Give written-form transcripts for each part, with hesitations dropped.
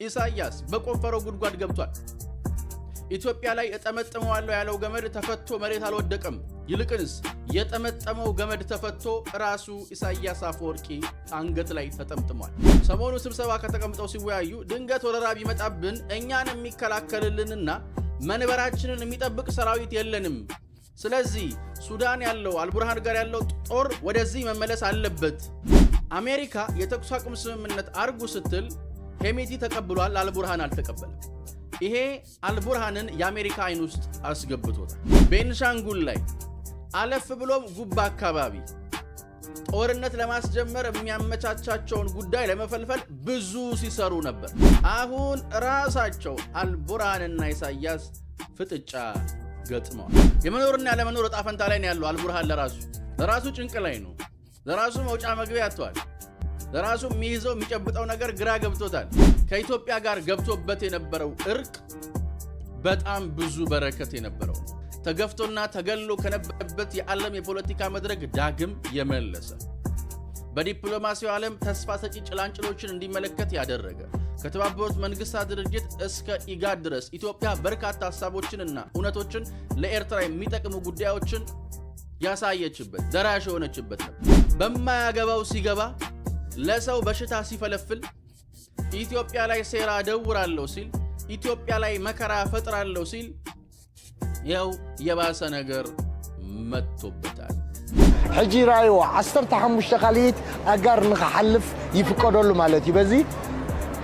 ኢሳያስ በቆፈረው ጉድጓድ ገብቷል። ኢትዮጵያ ላይ እጠመጥመዋለሁ ያለው ገመድ ተፈቶ መሬት አልወደቀም። ይልቅንስ የጠመጠመው ገመድ ተፈቶ ራሱ ኢሳያስ አፈወርቂ አንገት ላይ ተጠምጥሟል። ሰሞኑ ስብሰባ ከተቀምጠው ሲወያዩ ድንገት ወረራ ቢመጣብን እኛን የሚከላከልልንና መንበራችንን የሚጠብቅ ሰራዊት የለንም። ስለዚህ ሱዳን ያለው አልቡርሃን ጋር ያለው ጦር ወደዚህ መመለስ አለበት። አሜሪካ የተኩስ አቁም ስምምነት አርጉ ስትል ሄሜቲ ተቀብሏል፣ አልቡርሃን አልተቀበለም። ይሄ አልቡርሃንን የአሜሪካ አይን ውስጥ አስገብቶታል። ቤንሻንጉል ላይ አለፍ ብሎም ጉባ አካባቢ ጦርነት ለማስጀመር የሚያመቻቻቸውን ጉዳይ ለመፈልፈል ብዙ ሲሰሩ ነበር። አሁን ራሳቸው አልቡርሃንና ኢሳያስ ፍጥጫ ገጥመዋል። የመኖርና ያለመኖር ዕጣ ፈንታ ላይ ነው ያለው። አልቡርሃን ለራሱ ጭንቅ ላይ ነው። ለራሱ መውጫ መግቢያ ያጥቷል። ለራሱ የሚይዘው የሚጨብጠው ነገር ግራ ገብቶታል። ከኢትዮጵያ ጋር ገብቶበት የነበረው እርቅ በጣም ብዙ በረከት የነበረው ተገፍቶና ተገሎ ከነበረበት የዓለም የፖለቲካ መድረክ ዳግም የመለሰ በዲፕሎማሲው ዓለም ተስፋ ሰጪ ጭላንጭሎችን እንዲመለከት ያደረገ ከተባበሩት መንግስታት ድርጅት እስከ ኢጋድ ድረስ ኢትዮጵያ በርካታ ሐሳቦችንና እውነቶችን ለኤርትራ የሚጠቅሙ ጉዳዮችን ያሳየችበት ደራሽ የሆነችበት ነው። በማያገባው ሲገባ ለሰው በሽታ ሲፈለፍል ኢትዮጵያ ላይ ሴራ ደውራለሁ ሲል ኢትዮጵያ ላይ መከራ ፈጥራለሁ ሲል ያው የባሰ ነገር መጥቶበታል። ሕጂ ራዩ 15 ኻሊት አጋር ንኸሐልፍ ይፍቀደሉ ማለት ይበዚ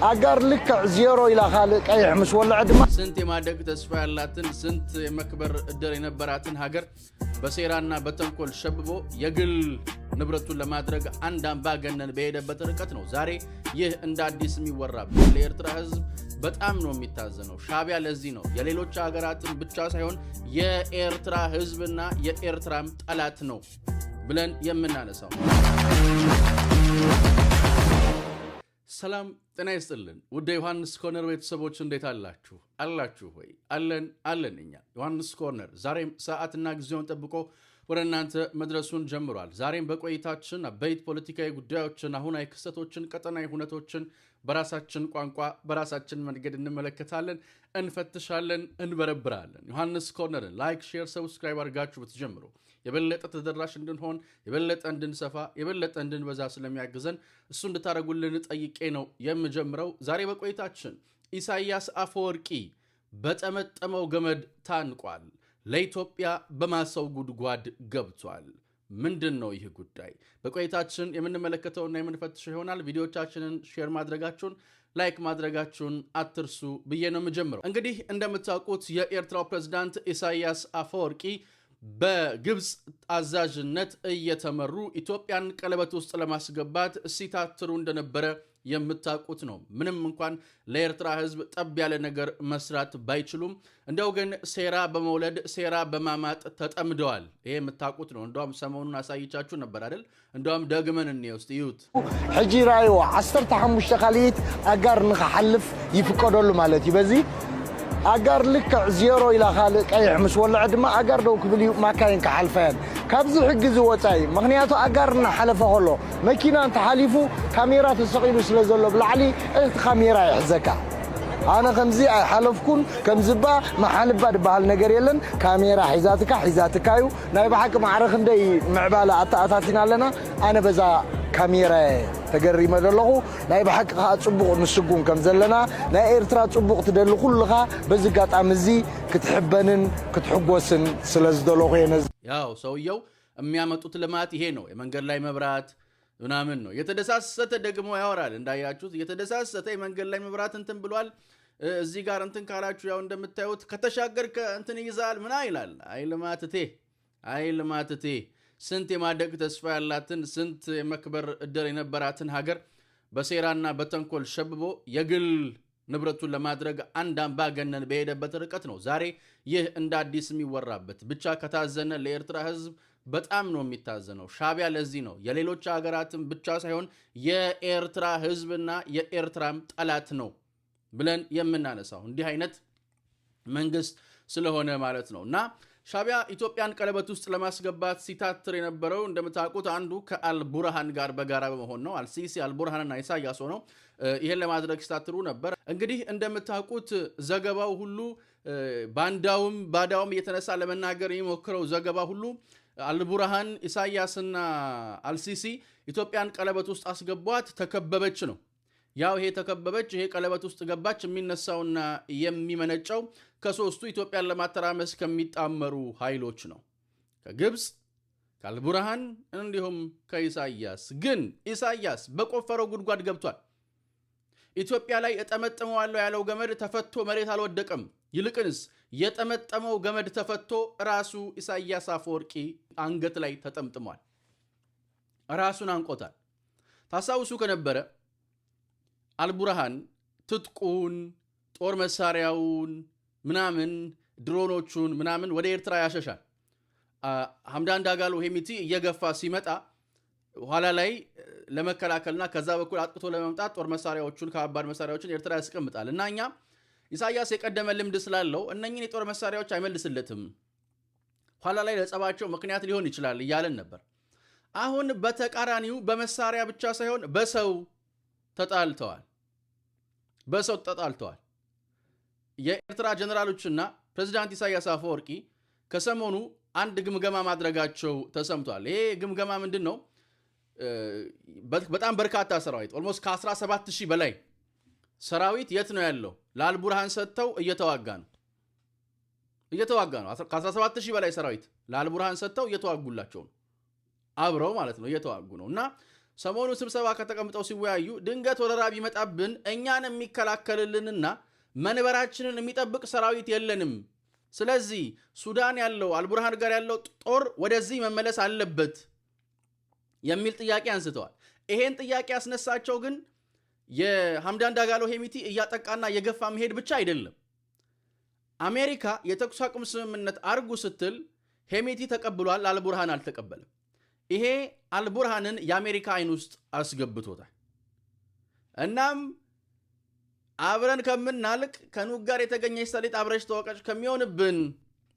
አጋር ልክ ዜሮ ኢላ ኻል ቀይሕ ምስ ወልዕ ድማ ስንት የማደግ ተስፋ ያላትን ስንት የመክበር እድል የነበራትን ሀገር በሴራና በተንኮል ሸብቦ የግል ንብረቱን ለማድረግ አንድ አምባገነን በሄደበት ርቀት ነው ዛሬ ይህ እንደ አዲስ የሚወራበት። ለኤርትራ ህዝብ በጣም ነው የሚታዘነው። ሻቢያ ለዚህ ነው የሌሎች ሀገራትን ብቻ ሳይሆን የኤርትራ ህዝብና የኤርትራም ጠላት ነው ብለን የምናነሳው። ሰላም ጤና ይስጥልን ውድ ዮሐንስ ኮርነር ቤተሰቦች እንዴት አላችሁ? አላችሁ ወይ? አለን እኛ ዮሐንስ ኮርነር ዛሬም ሰዓትና ጊዜውን ጠብቆ ወደ እናንተ መድረሱን ጀምሯል። ዛሬም በቆይታችን አበይት ፖለቲካዊ ጉዳዮችን፣ አሁናዊ ክስተቶችን፣ ቀጠናዊ ሁነቶችን በራሳችን ቋንቋ በራሳችን መንገድ እንመለከታለን፣ እንፈትሻለን፣ እንበረብራለን። ዮሐንስ ኮርነርን ላይክ፣ ሼር፣ ሰብስክራይብ አድርጋችሁ ብትጀምሩ የበለጠ ተደራሽ እንድንሆን የበለጠ እንድንሰፋ የበለጠ እንድንበዛ ስለሚያግዘን እሱ እንድታደርጉልን ጠይቄ ነው የምጀምረው። ዛሬ በቆይታችን ኢሳያስ አፈወርቂ በጠመጠመው ገመድ ታንቋል፣ ለኢትዮጵያ በማሰው ጉድጓድ ገብቷል። ምንድን ነው ይህ ጉዳይ? በቆይታችን የምንመለከተውና የምንፈትሸው ይሆናል። ቪዲዮቻችንን ሼር ማድረጋችሁን ላይክ ማድረጋችሁን አትርሱ ብዬ ነው የምጀምረው። እንግዲህ እንደምታውቁት የኤርትራው ፕሬዝዳንት ኢሳያስ አፈወርቂ በግብፅ አዛዥነት እየተመሩ ኢትዮጵያን ቀለበት ውስጥ ለማስገባት ሲታትሩ እንደነበረ የምታውቁት ነው። ምንም እንኳን ለኤርትራ ህዝብ ጠብ ያለ ነገር መስራት ባይችሉም እንደው ግን ሴራ በመውለድ ሴራ በማማጥ ተጠምደዋል። ይሄ የምታውቁት ነው። እንደውም ሰሞኑን አሳይቻችሁ ነበር አይደል? እንደውም ደግመን እንየውስጥ ይዩት። ሕጂ ራዩ 15 ኻሊት አጋር ንኸሐልፍ ይፍቀደሉ ማለት ይበዚ አጋር ልክ ዜሮ ኢላ ኻል ቀይሕ ምስ ወልዕ ድማ አጋር ደው ክብል ማካይን ከሐልፈን ካብዚ ሕጊ ዝወፃይ ምክንያቱ አጋርና ሓለፈ ኸሎ መኪና እንተሓሊፉ ካሜራ ተሰቂሉ ስለ ዘሎ ብላዕሊ እቲ ካሜራ ይሕዘካ። ኣነ ከምዚ ኣይሓለፍኩን ከምዝባ መሓልባ ድበሃል ነገር የለን። ካሜራ ሒዛትካዩ ናይ ባሓቂ ማዕረኽ እንደይ ምዕባለ ኣታኣታቲና ኣለና። ኣነ በዛ ካሜራ ተገሪመ ዘለኹ ናይ ባሓቂ ኸ ጽቡቕ ንስጉም ከም ዘለና ናይ ኤርትራ ጽቡቕ ትደሊ ኩልኻ በዚ ጋጣሚ እዚ ክትሕበንን ክትሕጎስን ስለ ዝደለኹ የነዝ ያው ሰውየው የሚያመጡት ልማት ይሄ ነው። የመንገድ ላይ መብራት ምናምን ነው። የተደሳሰተ ደግሞ ያወራል። እንዳያችሁት የተደሳሰተ የመንገድ ላይ መብራት እንትን ብሏል። እዚህ ጋር እንትን ካላችሁ ያው እንደምታዩት ከተሻገርከ እንትን ይይዛል ምና ይላል። አይ ልማትቴ ስንት የማደግ ተስፋ ያላትን ስንት የመክበር እድል የነበራትን ሀገር በሴራና በተንኮል ሸብቦ የግል ንብረቱን ለማድረግ አንድ አምባገነን በሄደበት ርቀት ነው ዛሬ ይህ እንደ አዲስ የሚወራበት። ብቻ ከታዘነ ለኤርትራ ህዝብ በጣም ነው የሚታዘነው። ሻቢያ ለዚህ ነው የሌሎች ሀገራትን ብቻ ሳይሆን የኤርትራ ህዝብና የኤርትራም ጠላት ነው ብለን የምናነሳው እንዲህ አይነት መንግስት ስለሆነ ማለት ነው። እና ሻቢያ ኢትዮጵያን ቀለበት ውስጥ ለማስገባት ሲታትር የነበረው እንደምታውቁት አንዱ ከአልቡርሃን ጋር በጋራ በመሆን ነው። አልሲሲ አልቡርሃንና ኢሳያስ ሆነው ይሄን ለማድረግ ሲታትሩ ነበር። እንግዲህ እንደምታውቁት ዘገባው ሁሉ ባንዳውም ባዳውም እየተነሳ ለመናገር የሚሞክረው ዘገባ ሁሉ አልቡርሃን ኢሳያስና አልሲሲ ኢትዮጵያን ቀለበት ውስጥ አስገቧት፣ ተከበበች ነው። ያው ይሄ ተከበበች፣ ይሄ ቀለበት ውስጥ ገባች የሚነሳውና የሚመነጨው ከሶስቱ ኢትዮጵያን ለማተራመስ ከሚጣመሩ ኃይሎች ነው። ከግብፅ፣ ከአልቡርሃን እንዲሁም ከኢሳያስ። ግን ኢሳያስ በቆፈረው ጉድጓድ ገብቷል። ኢትዮጵያ ላይ እጠመጥመዋለሁ ያለው ገመድ ተፈቶ መሬት አልወደቀም። ይልቅንስ የጠመጠመው ገመድ ተፈቶ ራሱ ኢሳያስ አፈወርቂ አንገት ላይ ተጠምጥሟል። ራሱን አንቆታል። ታስታውሱ ከነበረ አልቡርሃን ትጥቁን፣ ጦር መሳሪያውን ምናምን ድሮኖቹን ምናምን ወደ ኤርትራ ያሸሻል። ሐምዳን ዳጋሎ ሄሚቲ እየገፋ ሲመጣ ኋላ ላይ ለመከላከልና ከዛ በኩል አጥቅቶ ለመምጣት ጦር መሳሪያዎቹን ከባድ መሳሪያዎችን ኤርትራ ያስቀምጣል እና እኛ ኢሳያስ የቀደመ ልምድ ስላለው እነኚህን የጦር መሳሪያዎች አይመልስለትም፣ ኋላ ላይ ለጸባቸው ምክንያት ሊሆን ይችላል እያለን ነበር። አሁን በተቃራኒው በመሳሪያ ብቻ ሳይሆን በሰው ተጣልተዋል። የኤርትራ ጀነራሎችና ፕሬዝዳንት ኢሳያስ አፈወርቂ ከሰሞኑ አንድ ግምገማ ማድረጋቸው ተሰምቷል። ይሄ ግምገማ ምንድን ነው? በጣም በርካታ ሰራዊት ኦልሞስት ከ17000 በላይ ሰራዊት የት ነው ያለው? ለአልቡርሃን ሰጥተው እየተዋጋ ነው። ከ17000 በላይ ሰራዊት ለአልቡርሃን ሰጥተው እየተዋጉላቸው ነው። አብረው ማለት ነው እየተዋጉ ነው። እና ሰሞኑ ስብሰባ ከተቀምጠው ሲወያዩ ድንገት ወረራ ቢመጣብን እኛን የሚከላከልልንና መንበራችንን የሚጠብቅ ሰራዊት የለንም። ስለዚህ ሱዳን ያለው አልቡርሃን ጋር ያለው ጦር ወደዚህ መመለስ አለበት የሚል ጥያቄ አንስተዋል። ይሄን ጥያቄ ያስነሳቸው ግን የሐምዳን ዳጋሎ ሄሚቲ እያጠቃና የገፋ መሄድ ብቻ አይደለም። አሜሪካ የተኩስ አቁም ስምምነት አርጉ ስትል ሄሚቲ ተቀብሏል፣ አልቡርሃን አልተቀበለም። ይሄ አልቡርሃንን የአሜሪካ አይን ውስጥ አስገብቶታል። እናም አብረን ከምናልቅ ከኑግ ጋር የተገኘች ሰሊጥ አብረሽ ተወቀጭ ከሚሆንብን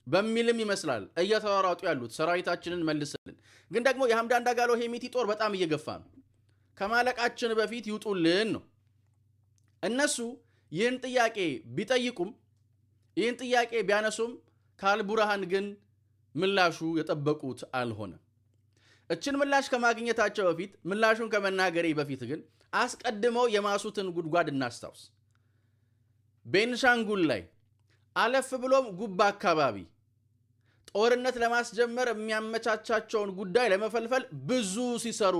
በሚልም ይመስላል እየተሯሯጡ ያሉት ሰራዊታችንን መልስልን። ግን ደግሞ የሐምዳን ዳጋሎ ሄሚቲ ጦር በጣም እየገፋ ነው። ከማለቃችን በፊት ይውጡልን ነው። እነሱ ይህን ጥያቄ ቢጠይቁም ይህን ጥያቄ ቢያነሱም ከአልቡርሃን ግን ምላሹ የጠበቁት አልሆነም። እችን ምላሽ ከማግኘታቸው በፊት ምላሹን ከመናገሬ በፊት ግን አስቀድመው የማሱትን ጉድጓድ እናስታውስ። ቤንሻንጉል ላይ አለፍ ብሎም ጉባ አካባቢ ጦርነት ለማስጀመር የሚያመቻቻቸውን ጉዳይ ለመፈልፈል ብዙ ሲሰሩ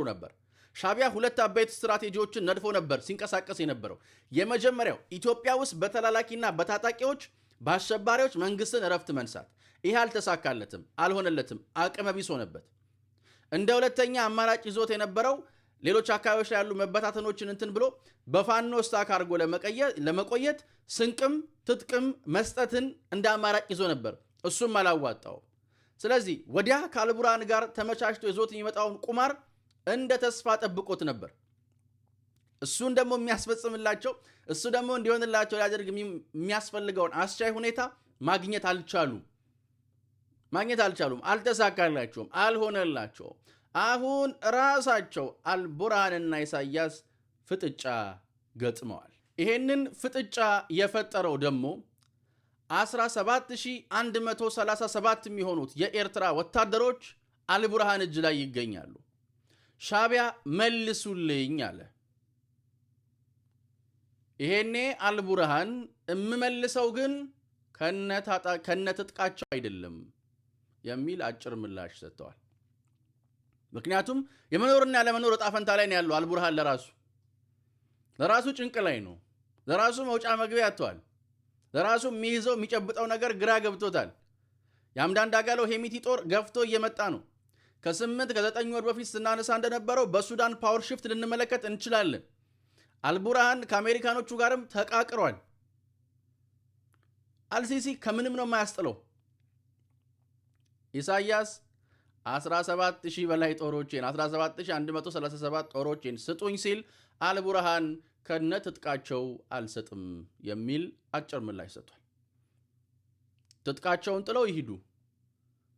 ነበር። ሻቢያ ሁለት አበይት ስትራቴጂዎችን ነድፎ ነበር ሲንቀሳቀስ የነበረው። የመጀመሪያው ኢትዮጵያ ውስጥ በተላላኪና በታጣቂዎች በአሸባሪዎች መንግስትን እረፍት መንሳት። ይህ አልተሳካለትም፣ አልሆነለትም፣ አቅመ ቢስ ሆነበት። እንደ ሁለተኛ አማራጭ ይዞት የነበረው ሌሎች አካባቢዎች ላይ ያሉ መበታተኖችን እንትን ብሎ በፋኖ ስታክ አድርጎ ለመቆየት ስንቅም ትጥቅም መስጠትን እንደ አማራጭ ይዞ ነበር። እሱም አላዋጣው። ስለዚህ ወዲያ ከአልቡርሃን ጋር ተመቻችቶ ይዞት የሚመጣውን ቁማር እንደ ተስፋ ጠብቆት ነበር። እሱን ደግሞ የሚያስፈጽምላቸው እሱ ደግሞ እንዲሆንላቸው ሊያደርግ የሚያስፈልገውን አስቻይ ሁኔታ ማግኘት አልቻሉም። አልተሳካላቸውም፣ አልሆነላቸውም። አሁን ራሳቸው አልቡርሃንና ኢሳያስ ፍጥጫ ገጥመዋል። ይሄንን ፍጥጫ የፈጠረው ደግሞ 17137 የሚሆኑት የኤርትራ ወታደሮች አልቡርሃን እጅ ላይ ይገኛሉ። ሻቢያ መልሱልኝ አለ። ይሄኔ አልቡርሃን እምመልሰው ግን ከነትጥቃቸው አይደለም የሚል አጭር ምላሽ ሰጥተዋል። ምክንያቱም የመኖርና ያለመኖር ዕጣ ፈንታ ላይ ነው ያለው። አልቡርሃን ለራሱ ጭንቅ ላይ ነው። ለራሱ መውጫ መግቢያ ያጥቷል። ለራሱ የሚይዘው የሚጨብጠው ነገር ግራ ገብቶታል። የሐምዳን ዳጋሎ ሄሚቲ ጦር ገፍቶ እየመጣ ነው። ከ9 ወር በፊት ስናነሳ እንደነበረው በሱዳን ፓወር ሽፍት ልንመለከት እንችላለን። አልቡርሃን ከአሜሪካኖቹ ጋርም ተቃቅሯል። አልሲሲ ከምንም ነው የማያስጥለው። ኢሳያስ 17000 በላይ ጦሮችን 17137 ጦሮችን ስጡኝ ሲል አልቡርሃን ከነትጥቃቸው አልሰጥም የሚል አጭር ምላሽ ሰጥቷል። ትጥቃቸውን ጥለው ይሄዱ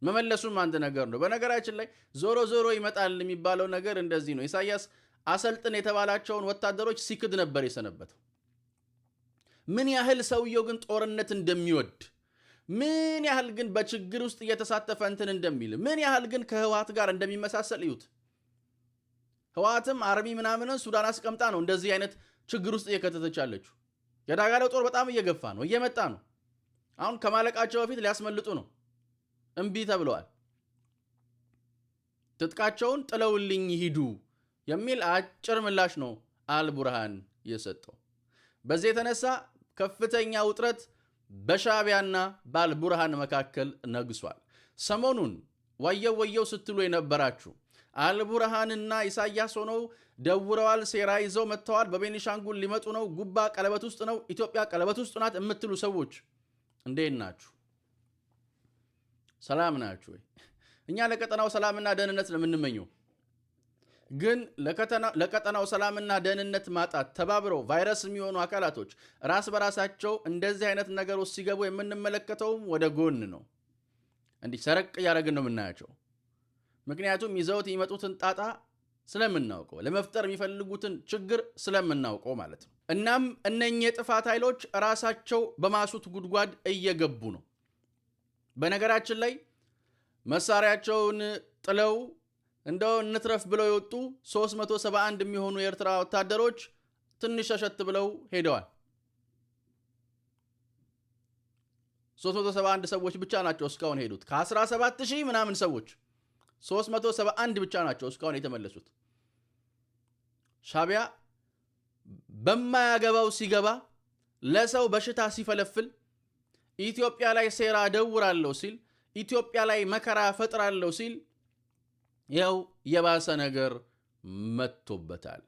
መመለሱም አንድ ነገር ነው በነገራችን ላይ ዞሮ ዞሮ ይመጣል የሚባለው ነገር እንደዚህ ነው ኢሳያስ አሰልጥን የተባላቸውን ወታደሮች ሲክድ ነበር የሰነበተው ምን ያህል ሰውየው ግን ጦርነት እንደሚወድ ምን ያህል ግን በችግር ውስጥ እየተሳተፈ እንትን እንደሚል ምን ያህል ግን ከህወሓት ጋር እንደሚመሳሰል ይዩት ህወሓትም አርሚ ምናምን ሱዳን አስቀምጣ ነው እንደዚህ አይነት ችግር ውስጥ እየከተተች ያለችው የዳጋለው ጦር በጣም እየገፋ ነው እየመጣ ነው አሁን ከማለቃቸው በፊት ሊያስመልጡ ነው እምቢ ተብለዋል ትጥቃቸውን ጥለውልኝ ይሄዱ የሚል አጭር ምላሽ ነው አልቡርሃን የሰጠው በዚህ የተነሳ ከፍተኛ ውጥረት በሻዕቢያና በአልቡርሃን መካከል ነግሷል ሰሞኑን ወየው ስትሉ የነበራችሁ አልቡርሃንና ኢሳያስ ሆነው ደውረዋል ሴራ ይዘው መጥተዋል በቤኒሻንጉል ሊመጡ ነው ጉባ ቀለበት ውስጥ ነው ኢትዮጵያ ቀለበት ውስጥ ናት የምትሉ ሰዎች እንዴት ናችሁ ሰላም ናችሁ እኛ ለቀጠናው ሰላምና ደህንነት ነው የምንመኘው ግን ለቀጠናው ሰላምና ደህንነት ማጣት ተባብረው ቫይረስ የሚሆኑ አካላቶች ራስ በራሳቸው እንደዚህ አይነት ነገር ውስጥ ሲገቡ የምንመለከተው ወደ ጎን ነው እንዲህ ሰረቅ ያረግን ነው የምናያቸው ምክንያቱም ይዘውት ይመጡትን ጣጣ ስለምናውቀው ለመፍጠር የሚፈልጉትን ችግር ስለምናውቀው ማለት ነው እናም እነኚህ የጥፋት ኃይሎች ራሳቸው በማሱት ጉድጓድ እየገቡ ነው በነገራችን ላይ መሳሪያቸውን ጥለው እንደው እንትረፍ ብለው የወጡ 371 የሚሆኑ የኤርትራ ወታደሮች ትንሽ ሸሸት ብለው ሄደዋል 371 ሰዎች ብቻ ናቸው እስካሁን ሄዱት ከ17000 ምናምን ሰዎች 371 ብቻ ናቸው እስካሁን የተመለሱት ሻዕቢያ በማያገባው ሲገባ ለሰው በሽታ ሲፈለፍል ኢትዮጵያ ላይ ሴራ ደውራለሁ ሲል ኢትዮጵያ ላይ መከራ ፈጥራለሁ ሲል ያው የባሰ ነገር መጥቶበታል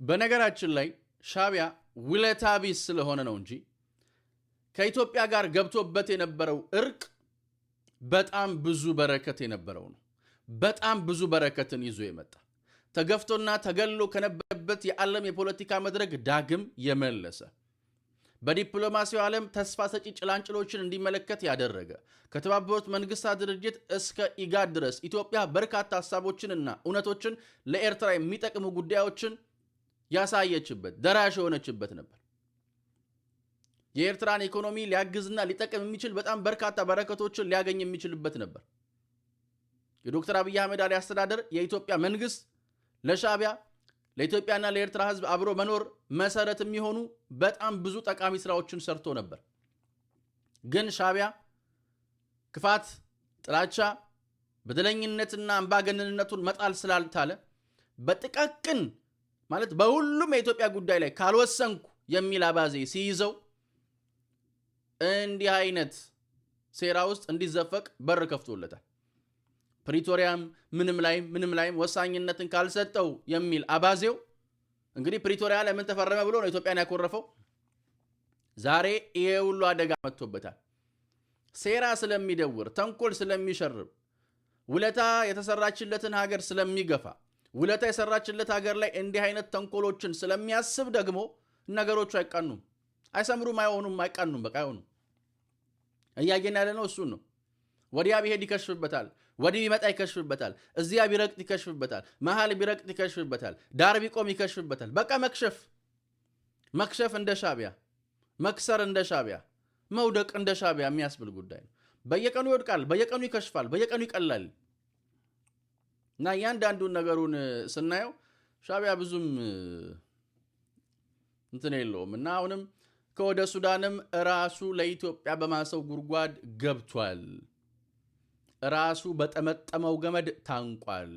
በነገራችን ላይ ሻዕቢያ ውለታ ቢስ ስለሆነ ነው እንጂ ከኢትዮጵያ ጋር ገብቶበት የነበረው እርቅ በጣም ብዙ በረከት የነበረው ነው በጣም ብዙ በረከትን ይዞ የመጣ ተገፍቶና ተገሎ ከነበረበት የዓለም የፖለቲካ መድረክ ዳግም የመለሰ በዲፕሎማሲው ዓለም ተስፋ ሰጪ ጭላንጭሎችን እንዲመለከት ያደረገ ከተባበሩት መንግስታት ድርጅት እስከ ኢጋድ ድረስ ኢትዮጵያ በርካታ ሐሳቦችንና እውነቶችን ለኤርትራ የሚጠቅሙ ጉዳዮችን ያሳየችበት ደራሽ የሆነችበት ነበር የኤርትራን ኢኮኖሚ ሊያግዝና ሊጠቅም የሚችል በጣም በርካታ በረከቶችን ሊያገኝ የሚችልበት ነበር የዶክተር አብይ አህመድ አሊ አስተዳደር የኢትዮጵያ መንግስት ለሻዕቢያ ለኢትዮጵያና ለኤርትራ ህዝብ አብሮ መኖር መሰረት የሚሆኑ በጣም ብዙ ጠቃሚ ስራዎችን ሰርቶ ነበር ግን ሻዕቢያ ክፋት ጥላቻ በደለኝነትና አምባገነንነቱን መጣል ስላልታለ በጥቃቅን ማለት በሁሉም የኢትዮጵያ ጉዳይ ላይ ካልወሰንኩ የሚል አባዜ ሲይዘው እንዲህ አይነት ሴራ ውስጥ እንዲዘፈቅ በር ከፍቶለታል ፕሪቶሪያም ምንም ላይም ወሳኝነትን ካልሰጠው የሚል አባዜው እንግዲህ ፕሪቶሪያ ለምን ተፈረመ ብሎ ነው ኢትዮጵያን ያኮረፈው ዛሬ ይሄ ሁሉ አደጋ መጥቶበታል ሴራ ስለሚደውር ተንኮል ስለሚሸርብ ውለታ የተሰራችለትን ሀገር ስለሚገፋ ውለታ የሰራችለት ሀገር ላይ እንዲህ አይነት ተንኮሎችን ስለሚያስብ ደግሞ ነገሮቹ አይቃኑም አይሰምሩም አይቃኑም በቃ አይሆኑም እያየን ያለ ነው እሱን ነው ወዲያ ቢሄድ ይከሽፍበታል ወዲህ ቢመጣ ይከሽፍበታል እዚያ ቢረቅጥ ይከሽፍበታል መሃል ቢረቅጥ ይከሽፍበታል ዳር ቢቆም ይከሽፍበታል በቃ መክሸፍ እንደ ሻዕቢያ መክሰር እንደ ሻዕቢያ መውደቅ እንደ ሻዕቢያ የሚያስብል ጉዳይ ነው በየቀኑ ይወድቃል በየቀኑ ይከሽፋል በየቀኑ ይቀላል እና ያንዳንዱን ነገሩን ስናየው ሻዕቢያ ብዙም እንትን የለውም እና አሁንም ከወደ ሱዳንም ራሱ ለኢትዮጵያ በማሰው ጉድጓድ ገብቷል ራሱ በጠመጠመው ገመድ ታንቋል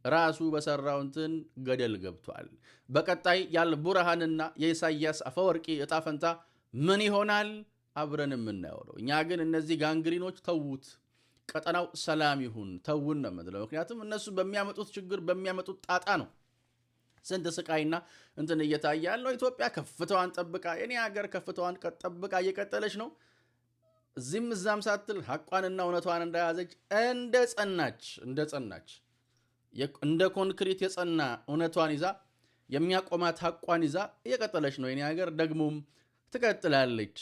ራሱ በሰራው እንትን ገደል ገብቷል በቀጣይ የአልቡርሃንና የኢሳያስ አፈወርቂ እጣ ፈንታ ምን ይሆናል አብረን የምናየው ነው እኛ ግን እነዚህ ጋንግሪኖች ተውት ቀጠናው ሰላም ይሁን ተውን ነው ማለት ምክንያቱም እነሱ በሚያመጡት ችግር በሚያመጡት ጣጣ ነው ስንት ስቃይና እንትን እየታየ ያለው ኢትዮጵያ ከፍታዋን ጠብቃ የኔ ሀገር ከፍታዋን ጠብቃ እየቀጠለች ነው እዚህም እዛም ሳትል ሐቋንና እውነቷን እንደያዘች እንደጸናች እንደ ኮንክሪት የጸና እውነቷን ይዛ የሚያቆማት ሐቋን ይዛ እየቀጠለች ነው የኔ ሀገር ደግሞም ትቀጥላለች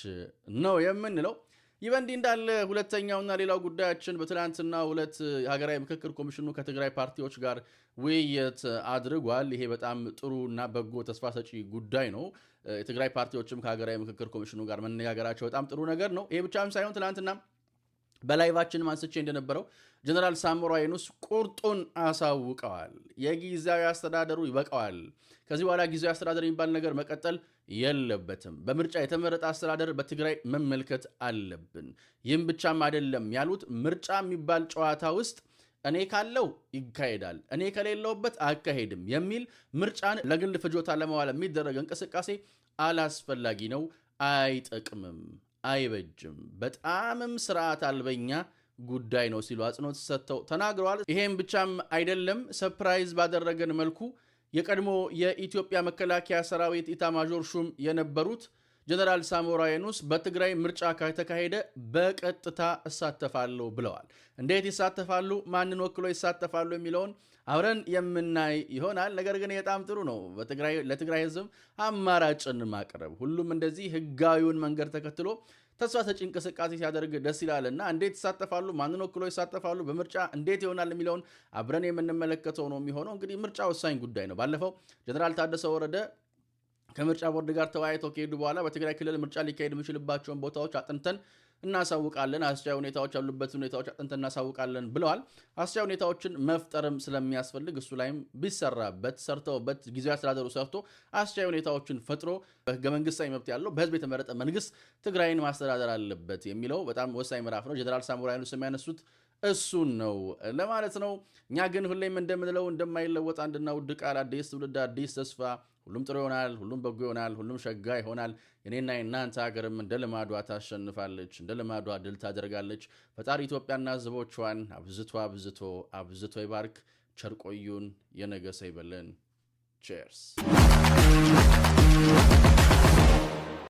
ነው የምንለው ይበንዲ እንዳለ ሁለተኛውና ሌላው ጉዳያችን በትላንትና ሁለት ሀገራዊ ምክክር ኮሚሽኑ ከትግራይ ፓርቲዎች ጋር ውይይት አድርጓል። ይሄ በጣም ጥሩና በጎ ተስፋ ሰጪ ጉዳይ ነው። የትግራይ ፓርቲዎችም ከሀገራዊ ምክክር ኮሚሽኑ ጋር መነጋገራቸው በጣም ጥሩ ነገር ነው። ይሄ ብቻም ሳይሆን ትላንትና በላይቫችን ማንስቼ እንደነበረው ጀነራል ሳሞራ የኑስ ቁርጡን አሳውቀዋል። የጊዜያዊ አስተዳደሩ ይበቃዋል። ከዚህ በኋላ ጊዜያዊ አስተዳደር የሚባል ነገር መቀጠል የለበትም። በምርጫ የተመረጠ አስተዳደር በትግራይ መመልከት አለብን። ይህም ብቻም አይደለም ያሉት ምርጫ የሚባል ጨዋታ ውስጥ እኔ ካለው ይካሄዳል፣ እኔ ከሌለውበት አካሄድም የሚል ምርጫን ለግል ፍጆታ ለማዋል የሚደረግ እንቅስቃሴ አላስፈላጊ ነው፣ አይጠቅምም፣ አይበጅም፣ በጣምም ስርዓት አልበኛ ጉዳይ ነው ሲሉ አጽንኦት ሰጥተው ተናግረዋል። ይሄም ብቻም አይደለም፣ ሰርፕራይዝ ባደረገን መልኩ የቀድሞ የኢትዮጵያ መከላከያ ሰራዊት ኢታማዦር ሹም የነበሩት ጀነራል ሳሞራ የኑስ በትግራይ ምርጫ ከተካሄደ በቀጥታ እሳተፋለሁ ብለዋል። እንዴት ይሳተፋሉ፣ ማንን ወክሎ ይሳተፋሉ የሚለውን አብረን የምናይ ይሆናል። ነገር ግን በጣም ጥሩ ነው ለትግራይ ህዝብ አማራጭን ማቅረብ። ሁሉም እንደዚህ ህጋዊውን መንገድ ተከትሎ ተስፋ ሰጪ እንቅስቃሴ ሲያደርግ ደስ ይላልና እንዴት ይሳተፋሉ፣ ማንን ወክሎ ይሳተፋሉ፣ በምርጫ እንዴት ይሆናል የሚለውን አብረን የምንመለከተው ነው የሚሆነው። እንግዲህ ምርጫ ወሳኝ ጉዳይ ነው። ባለፈው ጀነራል ታደሰ ወረደ ከምርጫ ቦርድ ጋር ተወያይተው ከሄዱ በኋላ በትግራይ ክልል ምርጫ ሊካሄድ የሚችልባቸውን ቦታዎች አጥንተን እናሳውቃለን፣ አስቻይ ሁኔታዎች ያሉበት ሁኔታዎች አጥንተን እናሳውቃለን ብለዋል። አስቻይ ሁኔታዎችን መፍጠርም ስለሚያስፈልግ እሱ ላይም ቢሰራበት ሰርተውበት ጊዜያዊ አስተዳደሩ ሰርቶ አስቻይ ሁኔታዎችን ፈጥሮ በህገ መንግስታዊ መብት ያለው በህዝብ የተመረጠ መንግስት ትግራይን ማስተዳደር አለበት የሚለው በጣም ወሳኝ ምዕራፍ ነው። ጀነራል ሳሞራ የኑስ የሚያነሱት እሱን ነው ለማለት ነው። እኛ ግን ሁሌም እንደምንለው እንደማይለወጥ አንድና ውድ ቃል አዲስ ትውልድ አዲስ ተስፋ፣ ሁሉም ጥሩ ይሆናል፣ ሁሉም በጎ ይሆናል፣ ሁሉም ሸጋ ይሆናል። የኔና የእናንተ ሀገርም እንደ ልማዷ ታሸንፋለች፣ እንደ ልማዷ ድል ታደርጋለች። ፈጣሪ ኢትዮጵያና ህዝቦቿን አብዝቶ አብዝቶ አብዝቶ ይባርክ። ቸር ቆዩን። የነገ ሰው ይበለን። ቼርስ